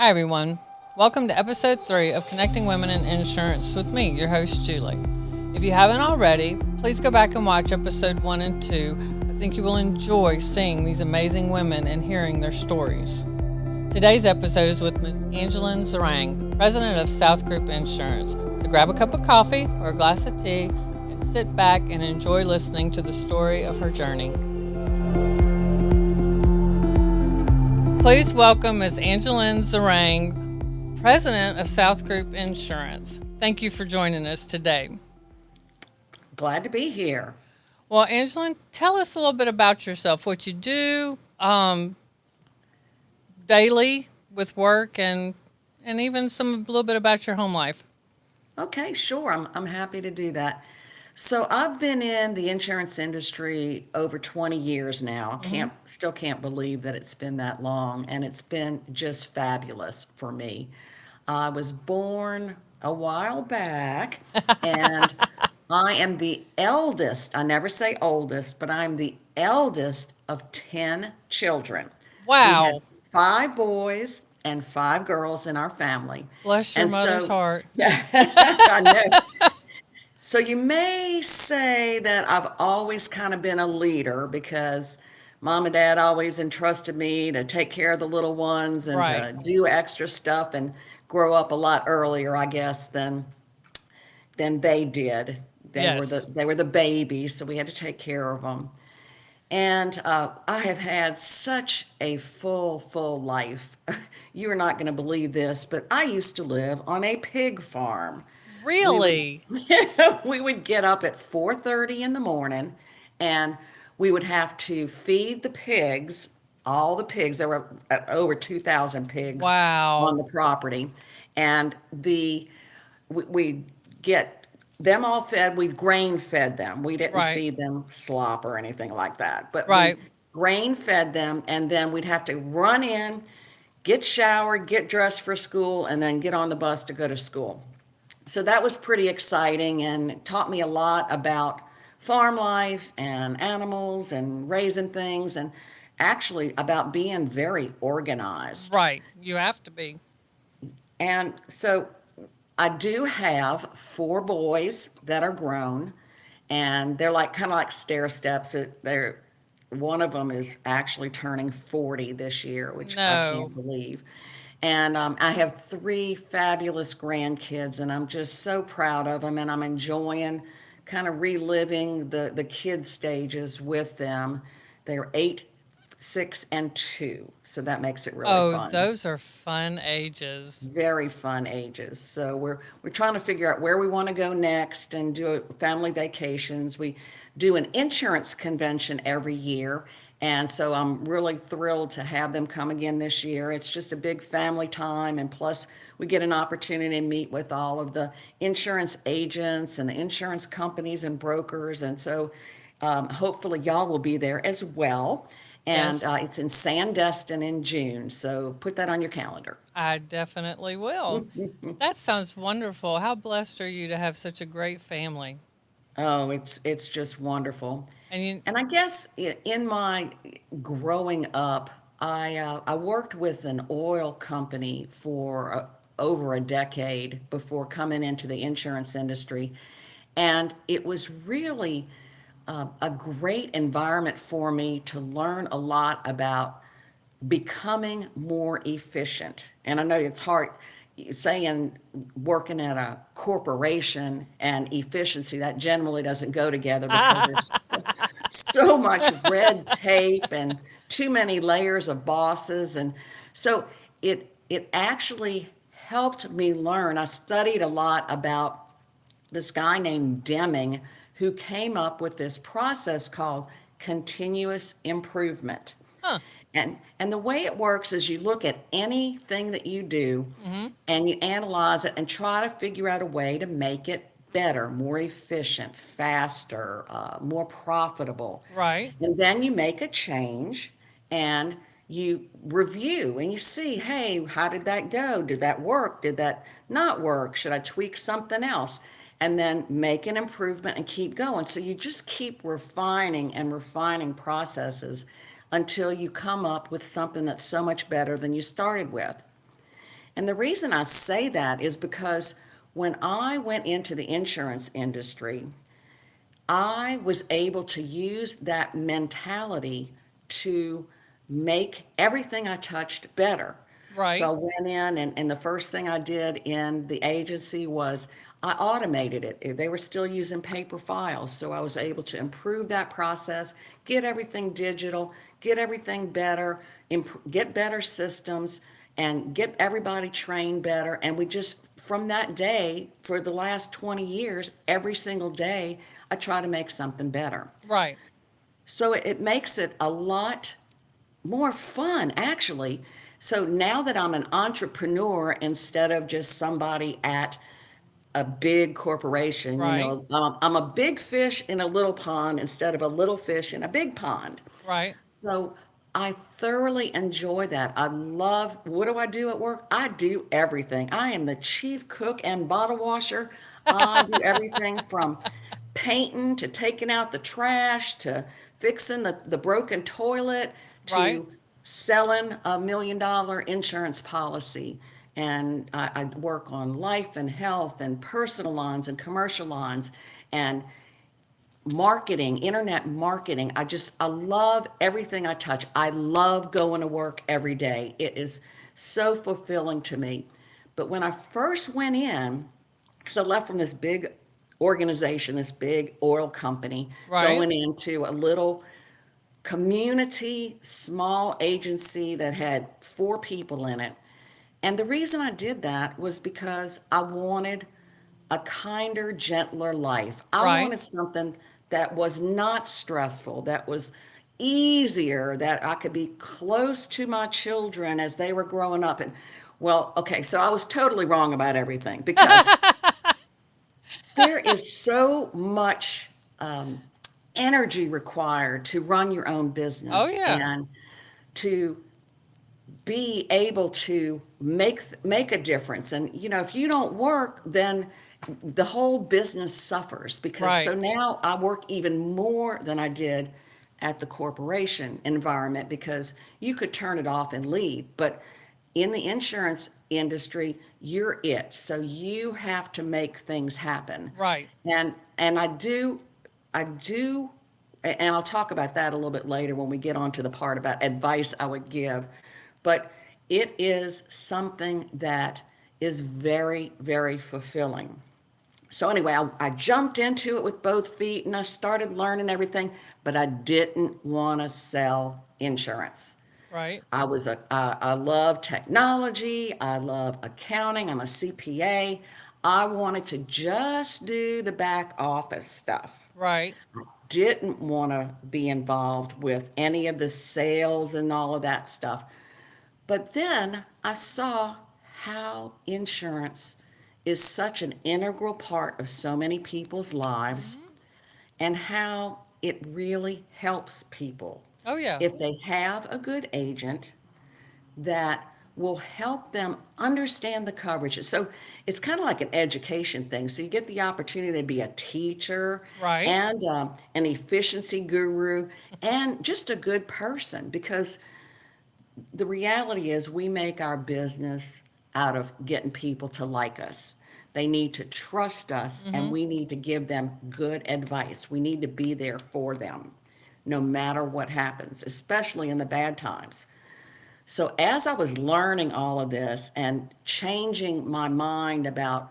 Hi, everyone. Welcome to episode 3 of Connecting Women in Insurance with me, your host, Julie. If you haven't already, please go back and watch episode 1 and 2. I think you will enjoy seeing these amazing women and hearing their stories. Today's episode is with Ms. Angelyn Zeringue, president of SouthGroup Insurance. So grab a cup of coffee or a glass of tea and sit back and enjoy listening to the story of her journey. Please welcome Ms. Angelyn Zeringue, president of SouthGroup Insurance. Thank you for joining us today. Glad to be here. Well, Angelyn, tell us a little bit about yourself, what you do daily with work, and even a little bit about your home life. Okay, sure. I'm happy to do that. So I've been in the insurance industry over 20 years now. Still can't believe that it's been that long, and it's been just fabulous for me. I was born a while back, and I am the eldest. I never say oldest, but I'm the eldest of 10 children. We had Wow. 5 boys and 5 girls in our family. Bless your And mother's so, heart. I know. So you may say that I've always kind of been a leader because mom and dad always entrusted me to take care of the little ones and Right. to do extra stuff and grow up a lot earlier, I guess, than they did. Yes. They were the babies, so we had to take care of them. And I have had such a full life. You're not going to believe this, but I used to live on a pig farm. We would Really? we would get up at 4:30 in the morning, and we would have to feed the pigs, all the pigs. There were over 2,000 pigs on Wow. the property, and we get them all fed. We grain fed them. We didn't Right. feed them slop or anything like that, but we Right. grain fed them, and then we'd have to run in, get showered, get dressed for school, and then get on the bus to go to school. So that was pretty exciting and taught me a lot about farm life and animals and raising things, and actually about being very organized. Right. You have to be. And so I do have 4 boys that are grown, and they're like kind of like stair steps. They're One of them is actually turning 40 this year, which I No. can't believe. And I have 3 fabulous grandkids, and I'm just so proud of them, and I'm enjoying kind of reliving the kid stages with them. They're 8, 6, and 2, so that makes it really Oh, fun. those are fun ages. Very fun ages. So we're trying to figure out where we want to go next and do family vacations. We do an insurance convention every year, and so I'm really thrilled to have them come again this year. It's just a big family time, and plus we get an opportunity to meet with all of the insurance agents and the insurance companies and brokers, and so hopefully y'all will be there as well. And Yes, it's in Sandestin in June, so put that on your calendar. I definitely will. That sounds wonderful. How blessed are you to have such a great family? Oh, it's just wonderful. And you, And I guess in my growing up, I worked with an oil company for over a decade before coming into the insurance industry, and it was really a great environment for me to learn a lot about becoming more efficient. And I know it's hard saying working at a corporation and efficiency, that generally doesn't go together because there's so much red tape and too many layers of bosses. And so it actually helped me learn. I studied a lot about this guy named Deming who came up with this process called continuous improvement. huh? And the way it works is you look at anything that you do Mm-hmm. and you analyze it and try to figure out a way to make it better, more efficient, faster, more profitable. Right. And then you make a change and you review and you see, hey, how did that go? Did that work? Did that not work? Should I tweak something else? And then make an improvement and keep going. So you just keep refining and refining processes until you come up with something that's so much better than you started with. And the reason I say that is because when I went into the insurance industry, I was able to use that mentality to make everything I touched better. So Right. I went in, and the first thing I did in the agency was I automated it. They were still using paper files. So I was able to improve that process, get everything digital, get everything better, get better systems, and get everybody trained better. And we just, from that day, for the last 20 years, every single day, I try to make something better. Right. So it makes it a lot more fun, actually. So now that I'm an entrepreneur instead of just somebody at a big corporation, Right. I'm a big fish in a little pond instead of a little fish in a big pond. Right. So I thoroughly enjoy that. I love, what do I do at work? I do everything. I am the chief cook and bottle washer. I do everything from painting to taking out the trash to fixing the broken toilet Right. to selling $1 million insurance policy. And I work on life and health and personal lines and commercial lines and marketing, internet marketing. I love everything I touch. I love going to work every day. It is so fulfilling to me. But when I first went in, because I left from this big organization, this big oil company, Right. going into a little community small agency that had 4 people in it. And the reason I did that was because I wanted a kinder, gentler life. I Right. wanted something that was not stressful, that was easier, that I could be close to my children as they were growing up. And well, okay, so I was totally wrong about everything because there is so much energy required to run your own Oh business yeah. and to be able to make a difference. And if you don't work, then the whole business suffers. Because so Right. now I work even more than I did at the corporation environment, because you could turn it off and leave, but in the insurance industry, you're it. So you have to make things happen. Right. And I do, and I'll talk about that a little bit later when we get on to the part about advice I would give. But it is something that is very, very fulfilling. So anyway, I jumped into it with both feet and I started learning everything, but I didn't want to sell insurance. Right. I love technology. I love accounting. I'm a CPA. I wanted to just do the back office stuff. Right. Didn't want to be involved with any of the sales and all of that stuff. But then I saw how insurance is such an integral part of so many people's lives Hmm. and how it really helps people Oh yeah. if they have a good agent that will help them understand the coverages. So it's kind of like an education thing. So you get the opportunity to be a teacher Right. and an efficiency guru and just a good person, because the reality is we make our business out of getting people to like us. They need to trust us, and Hmm. we need to give them good advice. We need to be there for them no matter what happens, especially in the bad times. So, as I was learning all of this and changing my mind about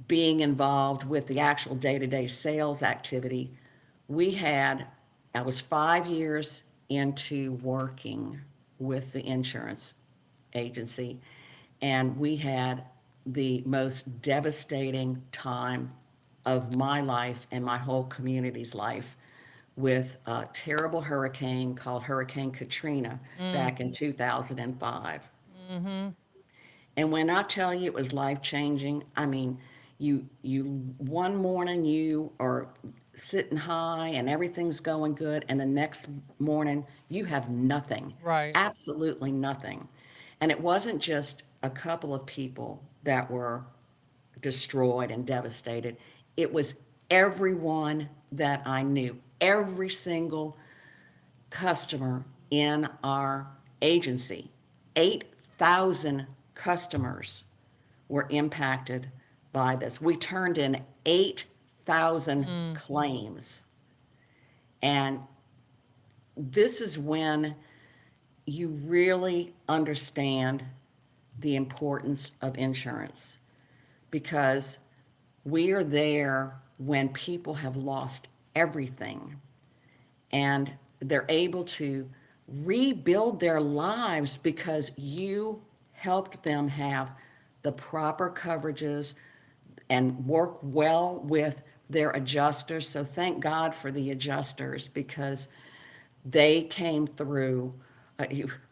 being involved with the actual day to day sales activity, we had, I was 5 years into working with the insurance agency, and we had the most devastating time of my life and my whole community's life with a terrible hurricane called Hurricane Katrina Mm. back in 2005. Hmm. And when I tell you it was life changing, I mean, you one morning you are sitting high and everything's going good, and the next morning you have nothing, Right. absolutely nothing. And it wasn't just a couple of people that were destroyed and devastated. It was everyone that I knew, every single customer in our agency, 8,000 customers were impacted by this. We turned in 8,000 Mm. claims. And this is when you really understand the importance of insurance, because we are there when people have lost everything and they're able to rebuild their lives because you helped them have the proper coverages and work well with their adjusters. So thank God for the adjusters, because they came through.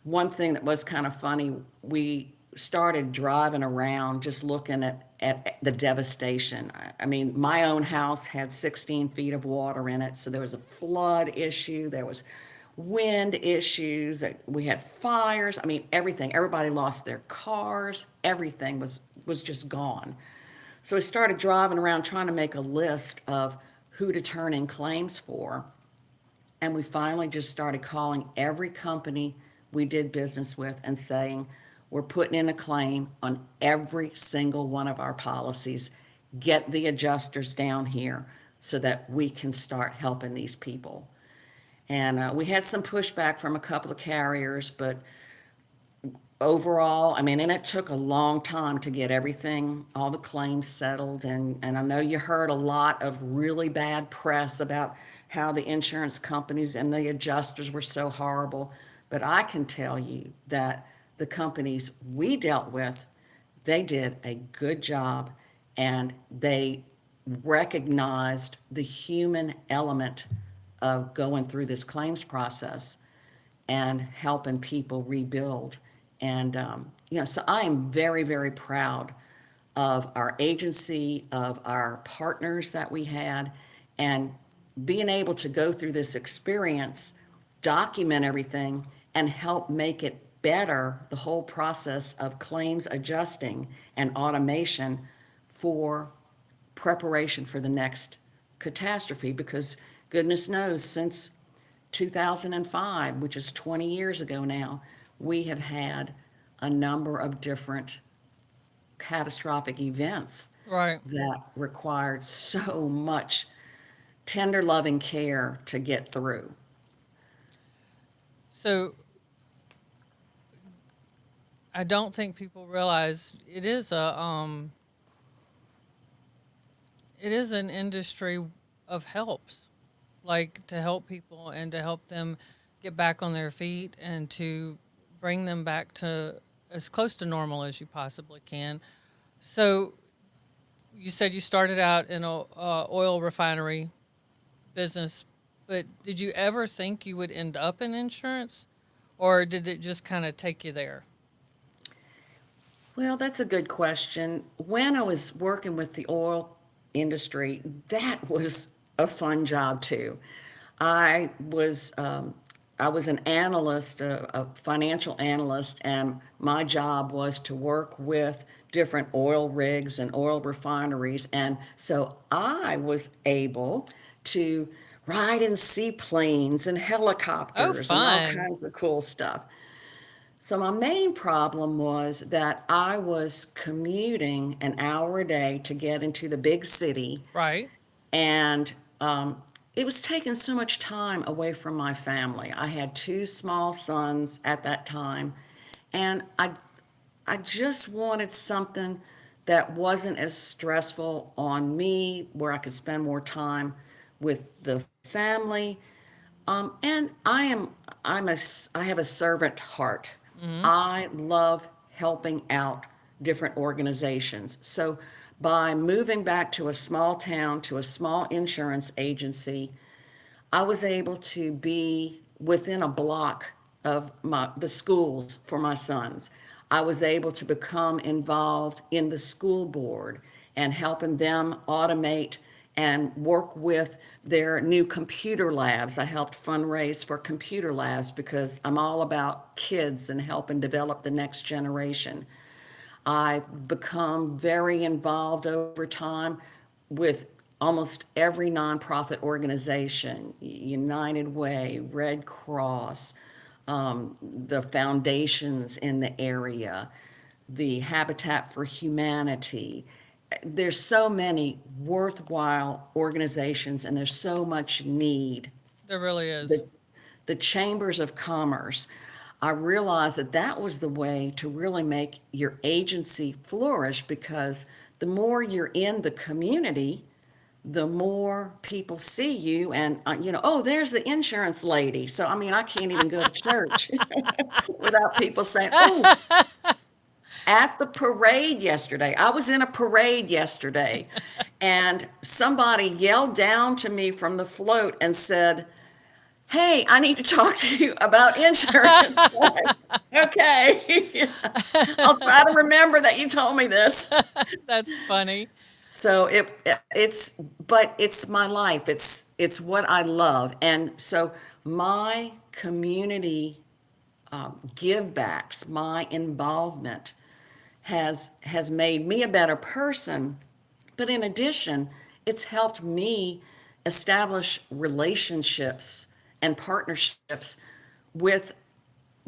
One thing that was kind of funny, we started driving around just looking at the devastation. I mean, my own house had 16 feet of water in it, so there was a flood issue, there was wind issues, we had fires. I mean, everything. Everybody lost their cars. Everything was just gone. So we started driving around trying to make a list of who to turn in claims for. And we finally just started calling every company we did business with and saying, we're putting in a claim on every single one of our policies. Get the adjusters down here so that we can start helping these people. And we had some pushback from a couple of carriers, but overall, I mean, and it took a long time to get everything, all the claims settled. And I know you heard a lot of really bad press about how the insurance companies and the adjusters were so horrible. But I can tell you that the companies we dealt with, they did a good job, and they recognized the human element of going through this claims process and helping people rebuild. And, so I am very, very proud of our agency, of our partners that we had, and being able to go through this experience, document everything, and help make it better, the whole process of claims adjusting and automation for preparation for the next catastrophe. Because goodness knows, since 2005, which is 20 years ago now, we have had a number of different catastrophic events Right. that required so much tender loving care to get through. So I don't think people realize it is an industry of helps, like to help people and to help them get back on their feet and to bring them back to as close to normal as you possibly can. So you said you started out in a oil refinery business, but did you ever think you would end up in insurance, or did it just kind of take you there? Well, that's a good question. When I was working with the oil industry, that was a fun job too. I was um, I was an analyst, a financial analyst, and my job was to work with different oil rigs and oil refineries, and so I was able to ride in seaplanes and Oh, helicopters and all fun. kinds of cool stuff. So my main problem was that I was commuting an hour a day to get into the big city, Right. and it was taking so much time away from my family. I had two small sons at that time, and I just wanted something that wasn't as stressful on me, where I could spend more time with the family. And I have a servant heart. Mm-hmm. I love helping out different organizations. So by moving back to a small town, to a small insurance agency, I was able to be within a block of the schools for my sons. I was able to become involved in the school board and helping them automate and work with their new computer labs. I helped fundraise for computer labs because I'm all about kids and helping develop the next generation. I've become very involved over time with almost every nonprofit organization, United Way, Red Cross, the foundations in the area. the Habitat for Humanity. There's so many worthwhile organizations, and there's so much need. There really is. The chambers of commerce. I realized that that was the way to really make your agency flourish, because the more you're in the community, the more people see you, and oh, there's the insurance lady. So I mean, I can't even go to church without people saying, oh, at the parade yesterday. I was in a parade yesterday, and somebody yelled down to me from the float and said, hey, I need to talk to you about insurance. Okay. I'll try to remember that you told me this. That's funny. So but it's my life. It's what I love. And so my community give backs, my involvement has made me a better person. But in addition, it's helped me establish relationships and partnerships with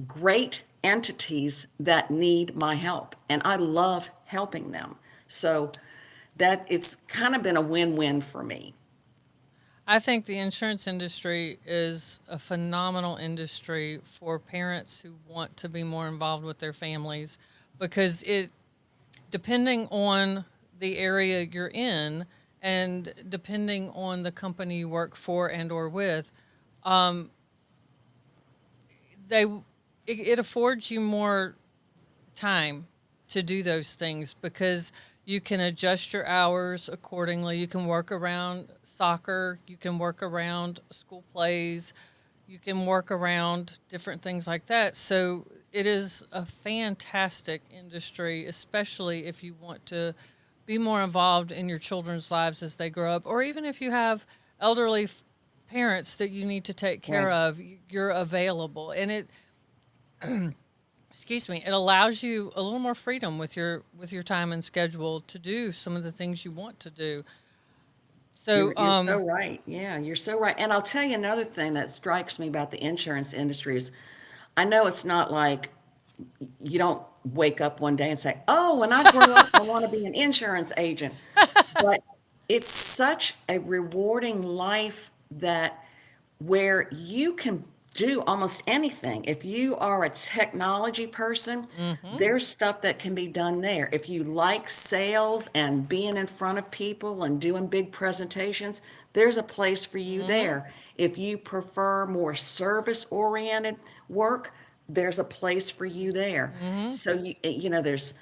great entities that need my help. And I love helping them. So that it's kind of been a win-win for me. I think the insurance industry is a phenomenal industry for parents who want to be more involved with their families, because depending on the area you're in and depending on the company you work for and or with, it affords you more time to do those things, because you can adjust your hours accordingly. You can work around soccer. You can work around school plays. You can work around different things like that. So it is a fantastic industry, especially if you want to be more involved in your children's lives as they grow up, or even if you have elderly parents that you need to take care Right. of, you're available. And it excuse me, it allows you a little more freedom with your time and schedule to do some of the things you want to do. So, You're so right. Yeah, you're so right. And I'll tell you another thing that strikes me about the insurance industry is, I know it's not like you don't wake up one day and say, oh, when I grow up, I want to be an insurance agent. But it's such a rewarding life that where you can do almost anything. If you are a technology person, there's stuff that can be done there. If you like sales and being in front of people and doing big presentations, there's a place for you there. If you prefer more service oriented work, there's a place for you there. So there's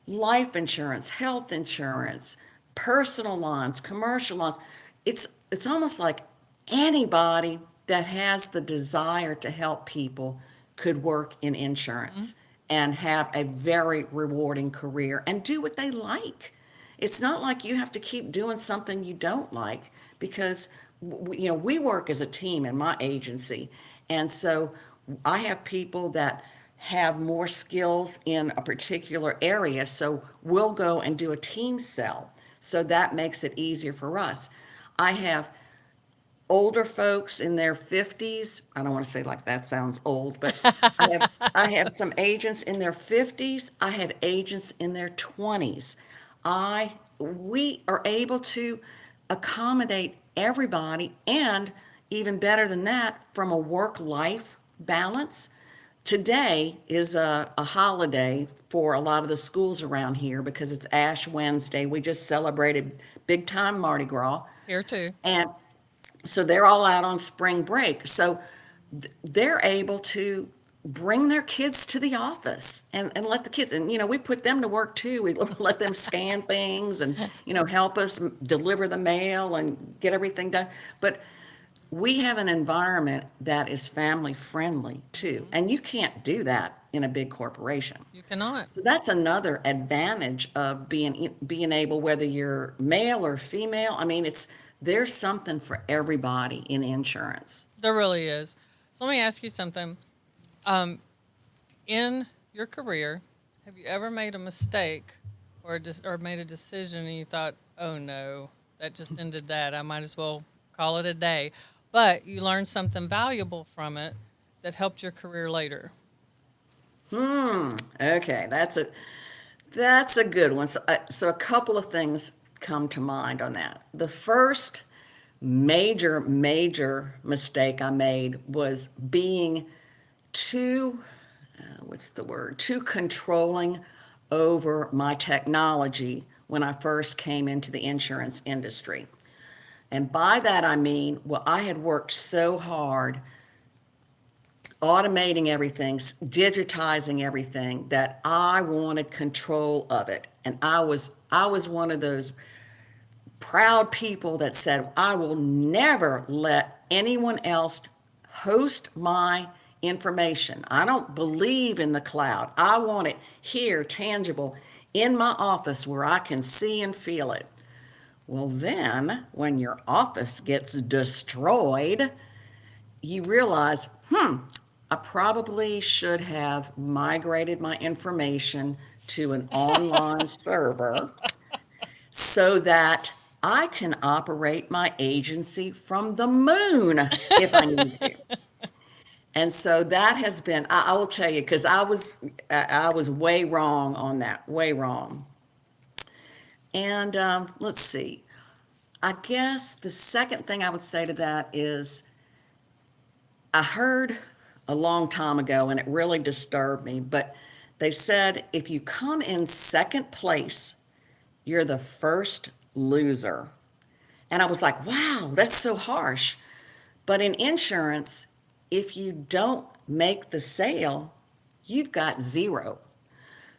life insurance, health insurance, personal lines, commercial lines. It's almost like anybody that has the desire to help people could work in insurance and have a very rewarding career and do what they like. It's not like you have to keep doing something you don't like, because we work as a team in my agency. And so I have people that have more skills in a particular area, so we'll go and do a team sell. So that makes it easier for us. I have older folks in their 50s. I don't want to say like that sounds old, but I have some agents in their 50s. I have agents in their 20s. We are able to accommodate everybody, and even better than that, from a work-life balance. Today is a holiday for a lot of the schools around here because it's Ash Wednesday. We just celebrated big time Mardi Gras. here too. And so they're all out on spring break. So they're able to bring their kids to the office and let the kids, and we put them to work too. We let them scan things and help us deliver the mail and get everything done. But we have an environment that is family friendly too, and you can't do that in a big corporation. You cannot. So that's another advantage of being able, whether you're male or female. I mean, there's something for everybody in insurance. There really is. So let me ask you something. In your career, have you ever made a mistake or made a decision and you thought, oh no, that just ended that. I might as well call it a day. But you learned something valuable from it that helped your career later. Okay, That's a good one. So a couple of things come to mind on that. The first major mistake I made was being too, what's the word, too controlling over my technology when I first came into the insurance industry. And by that I mean, well, I had worked so hard automating everything, digitizing everything, that I wanted control of it. And I was one of those proud people that said, I will never let anyone else host my information. I don't believe in the cloud. I want it here, tangible, in my office where I can see and feel it. Well, then, when your office gets destroyed, you realize, I probably should have migrated my information to an online server so that I can operate my agency from the moon if I need to. And so that has been, I will tell you, because I was way wrong on that, way wrong. And let's see. I guess the second thing I would say to that is I heard a long time ago, and it really disturbed me, but they said if you come in second place, you're the first loser. And I was like, wow, that's so harsh. But in insurance, if you don't make the sale, you've got zero.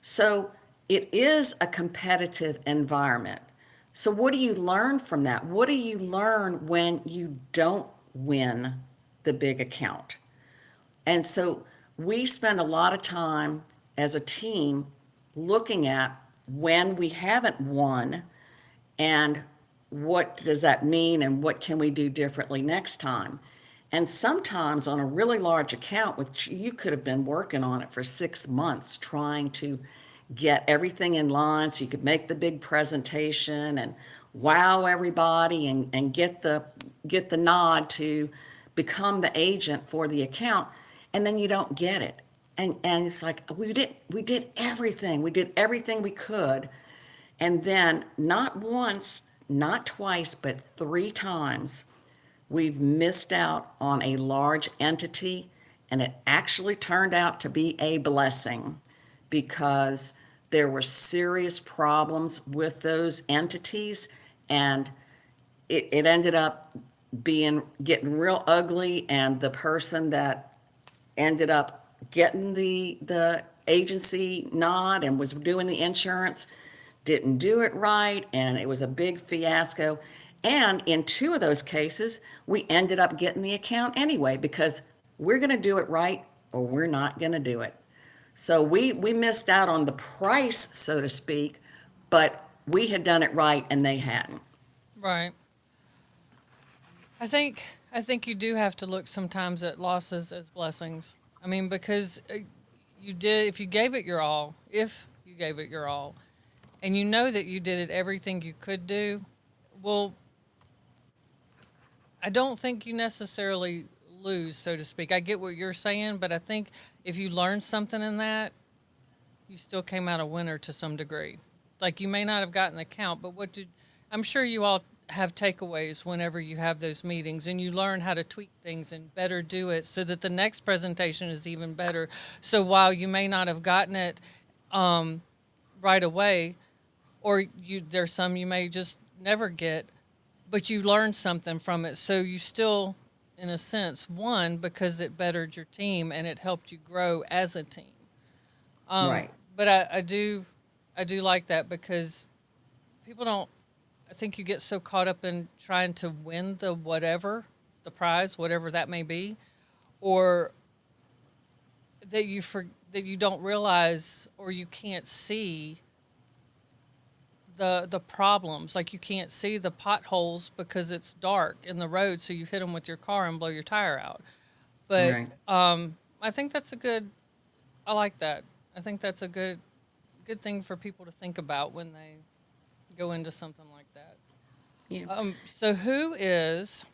So it is a competitive environment. So what do you learn from that? What do you learn when you don't win the big account? And so we spend a lot of time as a team looking at when we haven't won and what does that mean and what can we do differently next time. And sometimes on a really large account, which you could have been working on it for 6 months trying to get everything in line so you could make the big presentation and wow everybody and get the nod to become the agent for the account, and then you don't get it. And it's like we did everything. We did everything we could. And then not once, not twice, but 3 times we've missed out on a large entity, and it actually turned out to be a blessing because there were serious problems with those entities, and it ended up getting real ugly, and the person that ended up getting the agency nod and was doing the insurance didn't do it right, and it was a big fiasco. And in 2 of those cases, we ended up getting the account anyway because we're going to do it right or we're not going to do it. So we missed out on the price, so to speak, but we had done it right and they hadn't. Right. I think you do have to look sometimes at losses as blessings. I mean, because if you gave it your all, and you know that you did it everything you could do, well, I don't think you necessarily lose, so to speak. I get what you're saying, but I think if you learned something in that, you still came out a winner to some degree. Like you may not have gotten the count, but I'm sure you all have takeaways whenever you have those meetings and you learn how to tweak things and better do it so that the next presentation is even better. So while you may not have gotten it right away, or there's some you may just never get, but you learned something from it. So you still, in a sense, won because it bettered your team and it helped you grow as a team. Right. But I do like that because people don't. I think you get so caught up in trying to win the prize, whatever that may be, or that you don't realize or you can't see the problems. Like you can't see the potholes because it's dark in the road, so you hit them with your car and blow your tire out. But Right. I think that's a good. I like that. I think that's a good thing for people to think about when they go into something like that. Yeah. So who is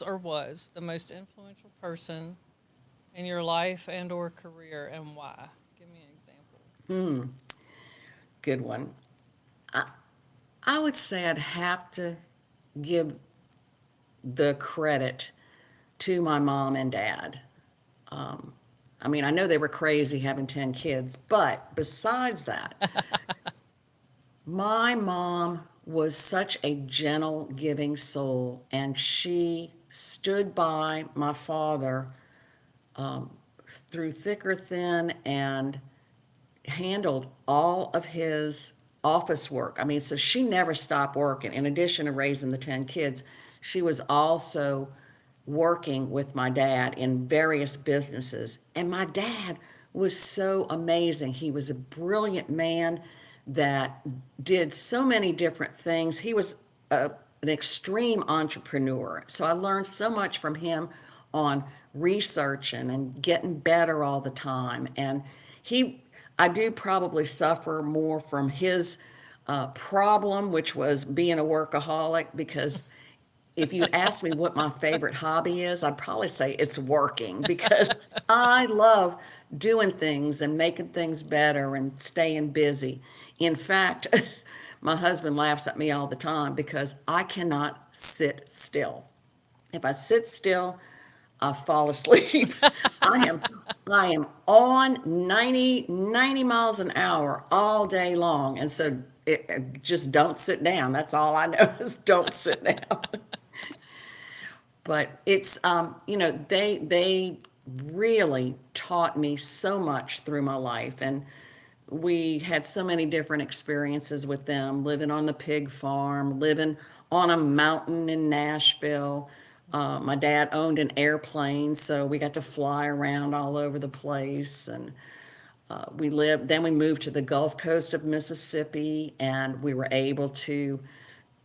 or was the most influential person in your life and or career, and why? Give me an Good one. I, I would say I'd have to give the credit to my mom and dad. Um, I mean, I know they were crazy having 10 kids, but besides that, my mom was such a gentle, giving soul, and she stood by my father um, through thick or thin and handled all of his office work. I mean, so she never stopped working. In addition to raising the 10 kids, she was also working with my dad in various businesses. And my dad was so amazing. He was a brilliant man that did so many different things. He was an extreme entrepreneur. So I learned so much from him on researching and getting better all the time. And he, I do probably suffer more from his problem, which was being a workaholic, because if you ask me what my favorite hobby is, I'd probably say it's working because I love doing things and making things better and staying busy. In fact, my husband laughs at me all the time because I cannot sit still. If I sit still, I fall asleep. I am I am on 90 miles an hour all day long. And so just don't sit down. That's all I know is don't sit down. But it's they really taught me so much through my life, and we had so many different experiences with them, living on the pig farm, living on a mountain in Nashville. My dad owned an airplane, so we got to fly around all over the place. And then we moved to the Gulf Coast of Mississippi, and we were able to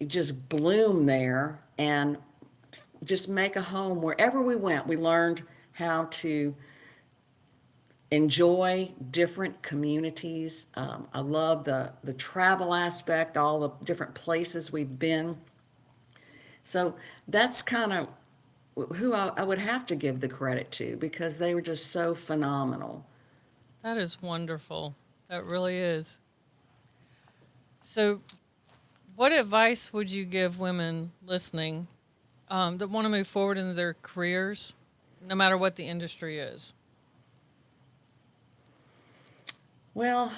just bloom there and just make a home wherever we went. We learned how to enjoy different communities. I love the travel aspect, all the different places we've been. So that's kind of who I would have to give the credit to because they were just so phenomenal. That is wonderful. That really is. So, what advice would you give women listening that want to move forward in their careers, no matter what the industry is? Well,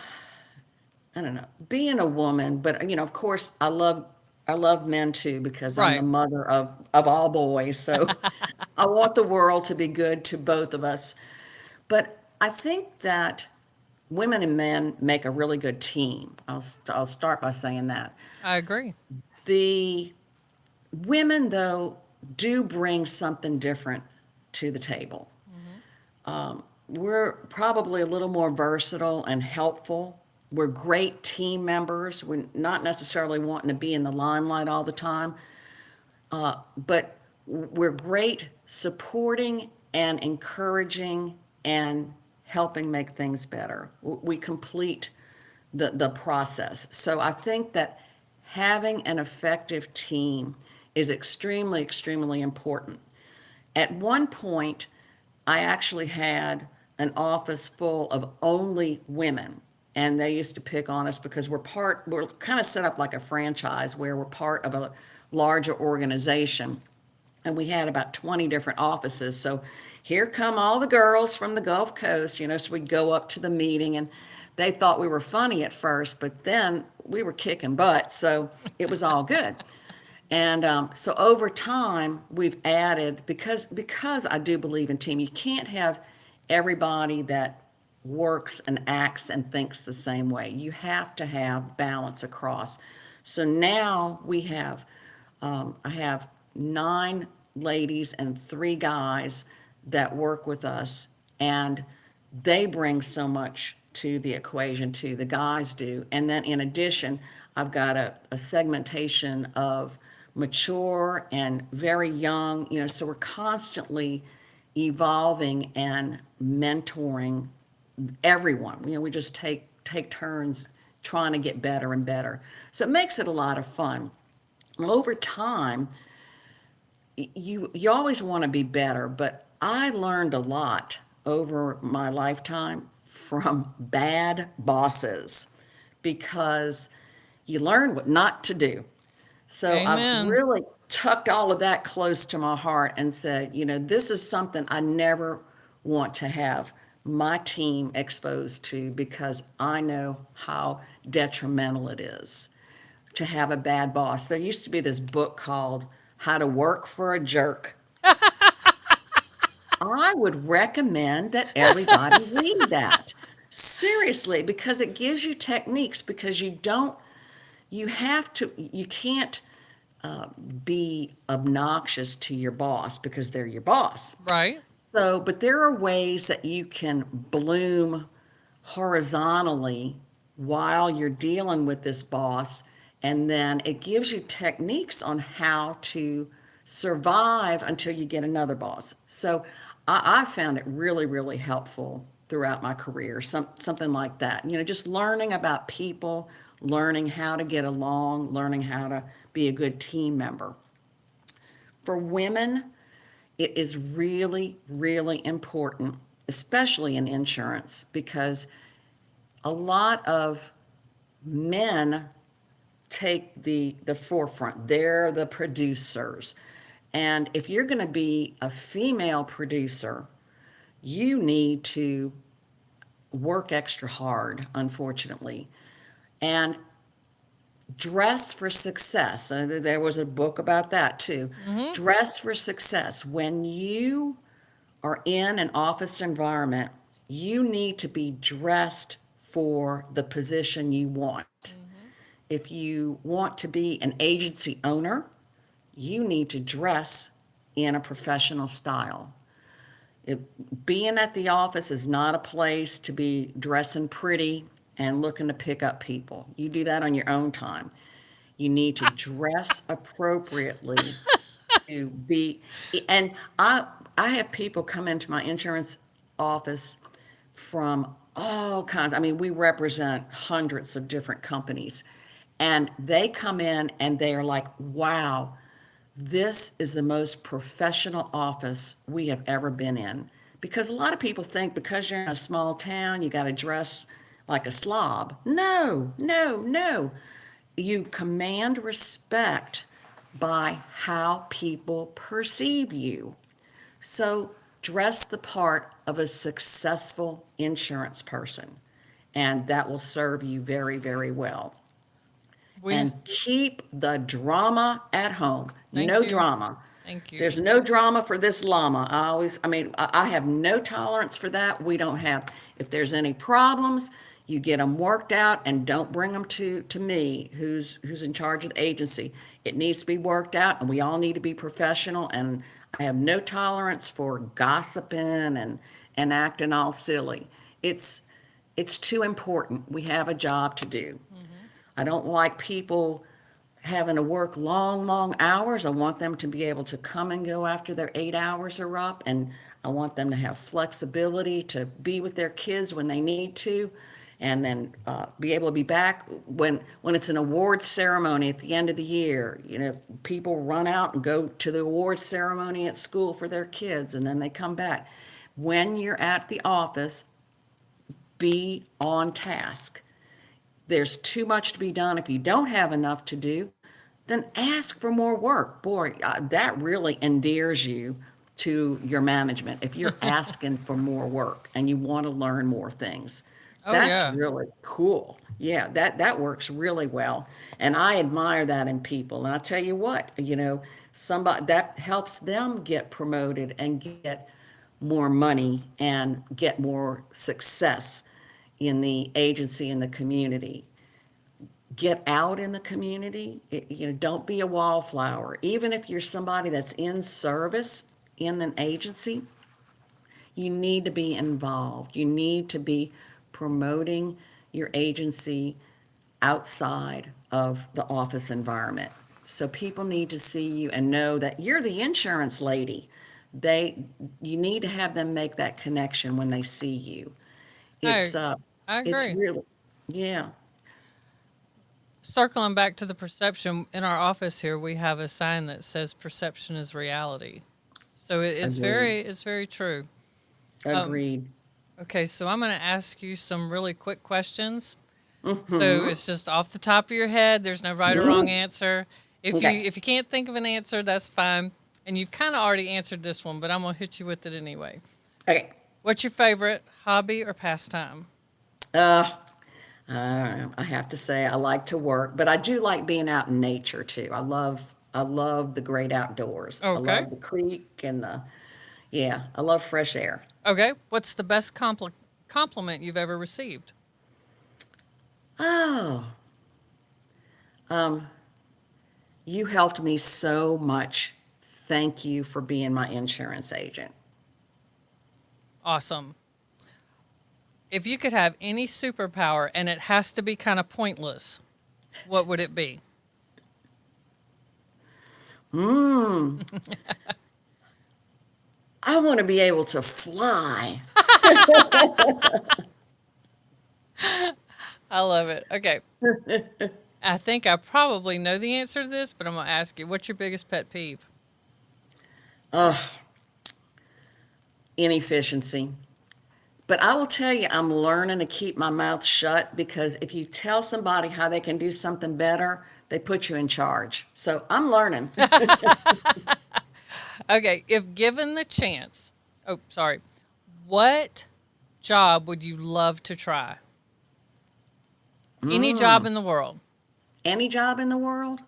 I don't know, being a woman, but of course, I love men too because I'm the Right. mother of all boys. So I want the world to be good to both of us. But I think that women and men make a really good team. I'll start by saying that. I agree. The women, though, do bring something different to the table. Hmm. We're probably a little more versatile and helpful. We're great team members. We're not necessarily wanting to be in the limelight all the time, but we're great supporting and encouraging and helping make things better. We complete the process. So I think that having an effective team is extremely, extremely important. At one point, I actually had an office full of only women, and they used to pick on us because we're kind of set up like a franchise where we're part of a larger organization, and we had about 20 different offices. So here come all the girls from the Gulf Coast, so we'd go up to the meeting, and they thought we were funny at first, but then we were kicking butt, so it was all good. And so over time, we've added because I do believe in team. You can't have everybody that works and acts and thinks the same way. You have to have balance across. So now I have 9 ladies and 3 guys that work with us, and they bring so much to the equation too. The guys do, and then in addition, I've got a segmentation of mature and very young. So we're constantly evolving and mentoring everyone. We just take turns trying to get better and better. So it makes it a lot of fun. Over time, you always want to be better, but I learned a lot over my lifetime from bad bosses because you learn what not to do. So I've Amen. really tucked all of that close to my heart and said, this is something I never want to have my team exposed to because I know how detrimental it is to have a bad boss. There used to be this book called How to Work for a Jerk. I would recommend that everybody read that. Seriously, because it gives you techniques because you can't be obnoxious to your boss because they're your boss. Right. So, but there are ways that you can bloom horizontally while you're dealing with this boss, and then it gives you techniques on how to survive until you get another boss. So, I found it really, really helpful throughout my career, something like that. Just learning about people, learning how to get along, learning how to be a good team member. For women, it is really, really important, especially in insurance, because a lot of men take the forefront. They're the producers. And if you're going to be a female producer, you need to work extra hard, unfortunately, and dress for success. There was a book about that too. Mm-hmm. Dress for success. When you are in an office environment, you need to be dressed for the position you want. Mm-hmm. If you want to be an agency owner, you need to dress in a professional style. Being at the office is not a place to be dressing pretty and looking to pick up people. You do that on your own time. You need to dress appropriately to be, and I have people come into my insurance office from all kinds. I mean, we represent hundreds of different companies, and they come in and they are like, wow, this is the most professional office we have ever been in. Because a lot of people think because you're in a small town, you got to dress like a slob. No, no, no. You command respect by how people perceive you. So dress the part of a successful insurance person, and that will serve you very, very well. We And keep the drama at home. thank No you. drama. Thank you. There's no drama for this llama. I have no tolerance for that. We don't have, if there's any problems, you get them worked out and don't bring them to me, who's in charge of the agency. It needs to be worked out, and we all need to be professional. And I have no tolerance for gossiping and acting all silly. It's it's too important. We have a job to do. Mm-hmm. I don't like people having to work long, long hours. I want them to be able to come and go after their 8 hours are up, and I want them to have flexibility to be with their kids when they need to, and then be able to be back when it's an awards ceremony at the end of the year. People run out and go to the awards ceremony at school for their kids, and then they come back. When you're at the office, be on task. There's too much to be done. If you don't have enough to do, then ask for more work. Boy, that really endears you to your management. If you're asking for more work and you want to learn more things, Oh that's yeah. really cool. Yeah, that works really well. And I admire that in people. And I'll tell you what, somebody that helps them get promoted and get more money and get more success in the agency and the community. Get out in the community. Don't be a wallflower. Even if you're somebody that's in service in an agency, you need to be involved. You need to be promoting your agency outside of the office environment. So people need to see you and know that you're the insurance lady. You need to have them make that connection when they see you. I It's uh I it's agree. really, yeah. Circling back to the perception in our office here, we have a sign that says "Perception is reality." So it's Agreed. very true. Um, Agreed. Okay, so I'm going to ask you some really quick questions. So Hmm. it's just off the top of your head. There's no right or wrong answer. If you Okay. if you can't think of an answer, that's fine. And you've kind of already answered this one, but I'm going to hit you with it anyway. Okay. What's your favorite hobby or pastime? Uh, I don't know. I have to say I like to work, but I do like being out in nature too. I love the great outdoors. I Okay. love the creek and yeah, I love fresh air. Okay. What's the best compliment you've ever received? Oh, um, you helped me so much. Thank you for being my insurance agent. Awesome. If you could have any superpower and it has to be kind of pointless, what would it be? Hmm. I want to be able to fly. I love it. Okay. I think I probably know the answer to this, but I'm going to ask you, what's your biggest pet peeve? Ugh, inefficiency. But I will tell you, I'm learning to keep my mouth shut because if you tell somebody how they can do something better, they put you in charge. So I'm learning. Okay, if given the chance, oh, sorry, what job would you love to try? Any job Mm. in the world. Any job in the world?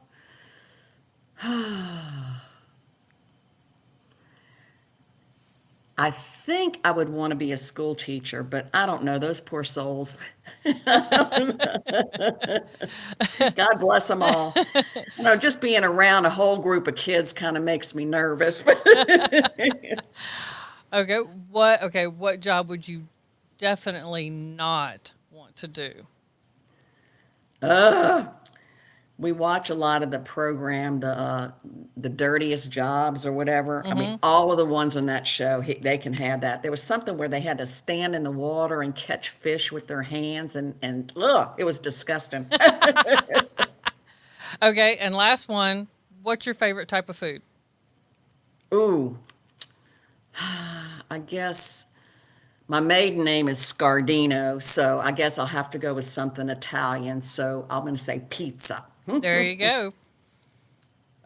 I think I would want to be a school teacher, but I don't know. Those poor souls. God bless them all. You know, just being around a whole group of kids kind of makes me nervous. Okay, what job would you definitely not want to do? We watch a lot of the program, the dirtiest jobs or whatever. I mean, Mhm. all of the ones on that show, they can have that. There was something where they had to stand in the water and catch fish with their hands, and ugh, it was disgusting. Okay, and last one, what's your favorite type of food? Ooh, I guess my maiden name is Scardino, so I guess I'll have to go with something Italian. So I'm going to say pizza. There you go.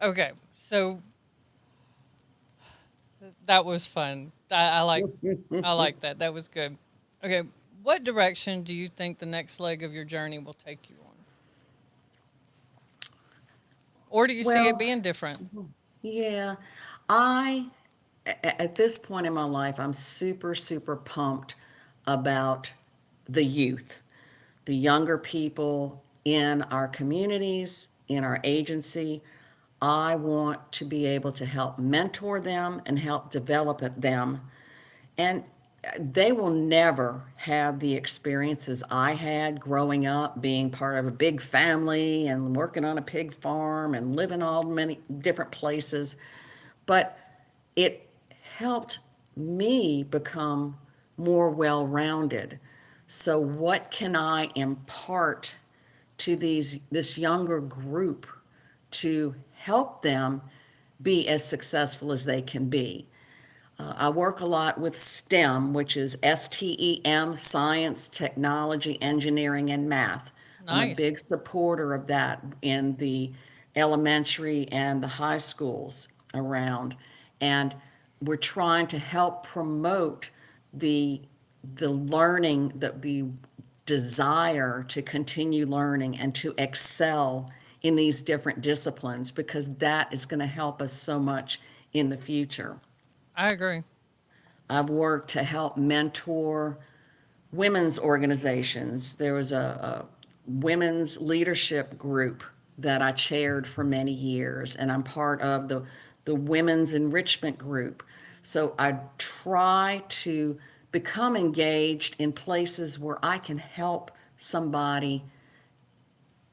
Okay, so that was fun. I like that. That was good. Okay, what direction do you think the next leg of your journey will take you on? Or do you see it Well, being different? yeah, I at this point in my life, I'm super, super pumped about the youth, the younger people in our communities, in our agency. I want to be able to help mentor them and help develop them. And they will never have the experiences I had growing up, being part of a big family and working on a pig farm and living all many different places. But it helped me become more well rounded. So, what can I impart to this younger group to help them be as successful as they can be? I work a lot with STEM, which is STEM, science, technology, engineering, and math. I'm a Nice. big supporter of that in the elementary and the high schools around. And we're trying to help promote the the learning, the desire to continue learning and to excel in these different disciplines because that is going to help us so much in the future. I agree. I've worked to help mentor women's organizations. There was a women's leadership group that I chaired for many years, and I'm part of the women's enrichment group. So I try to become engaged in places where I can help somebody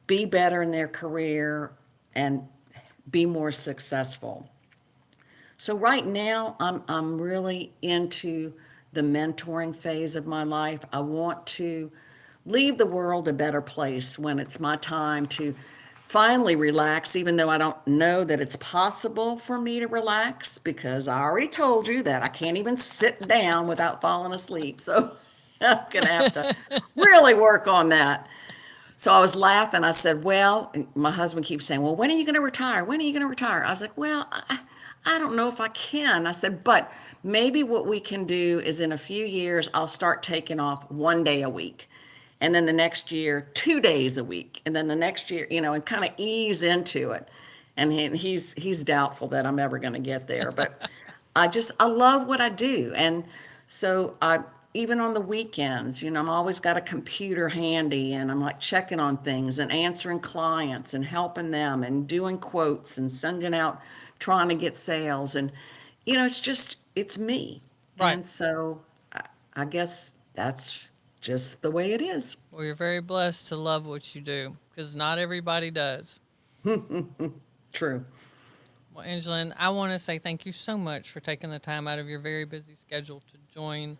be better in their career and be more successful. So right now, I'm really into the mentoring phase of my life. I want to leave the world a better place when it's my time to finally relax, even though I don't know that it's possible for me to relax because I already told you that I can't even sit down without falling asleep. So I'm going to have to really work on that. So I was laughing. I said, well, and my husband keeps saying, well, when are you going to retire? When are you going to retire? I was like, well, I don't know if I can. I said, but maybe what we can do is in a few years, I'll start taking off 1 day a week. And then the next year, 2 days a week. And then the next year, and kind of ease into it. And he's doubtful that I'm ever going to get there. But I love what I do. And so even on the weekends, I'm always got a computer handy and I'm like checking on things and answering clients and helping them and doing quotes and sending out, trying to get sales. And, it's me. Right. And so I guess that's just the way it is. Well, you're very blessed to love what you do because not everybody does. True. Well, Angelyn, I want to say thank you so much for taking the time out of your very busy schedule to join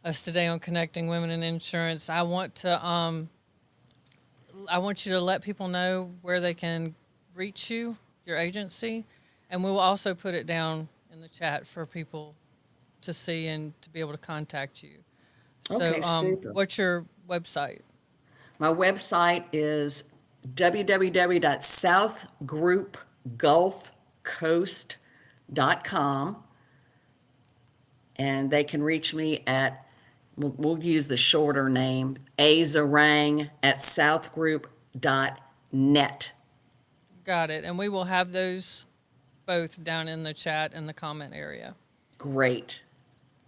us today on Connecting Women in Insurance. I want you to let people know where they can reach you, your agency, and we will also put it down in the chat for people to see and to be able to contact you. Okay, So, super. what's your website? My website is www.southgroupgulfcoast.com. And they can reach me at, we'll use the shorter name, azarang@southgroup.net. Got it. And we will have those both down in the chat in the comment area. Great.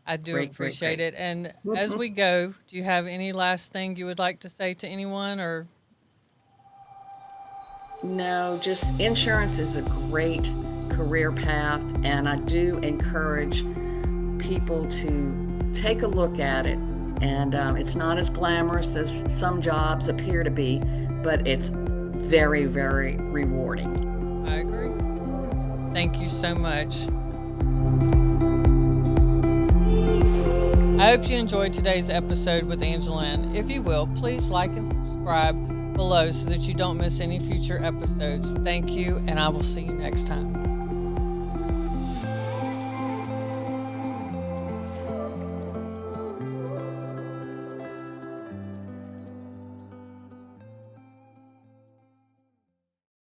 I do Great, appreciate great. it. And as we go, do you have any last thing you would like to say to anyone or? No, just insurance is a great career path, and I do encourage people to take a look at it. And it's not as glamorous as some jobs appear to be, but it's very, very rewarding. I agree. Thank you so much. I hope you enjoyed today's episode with Angelyn. If you will, please like and subscribe below so that you don't miss any future episodes. Thank you, and I will see you next time.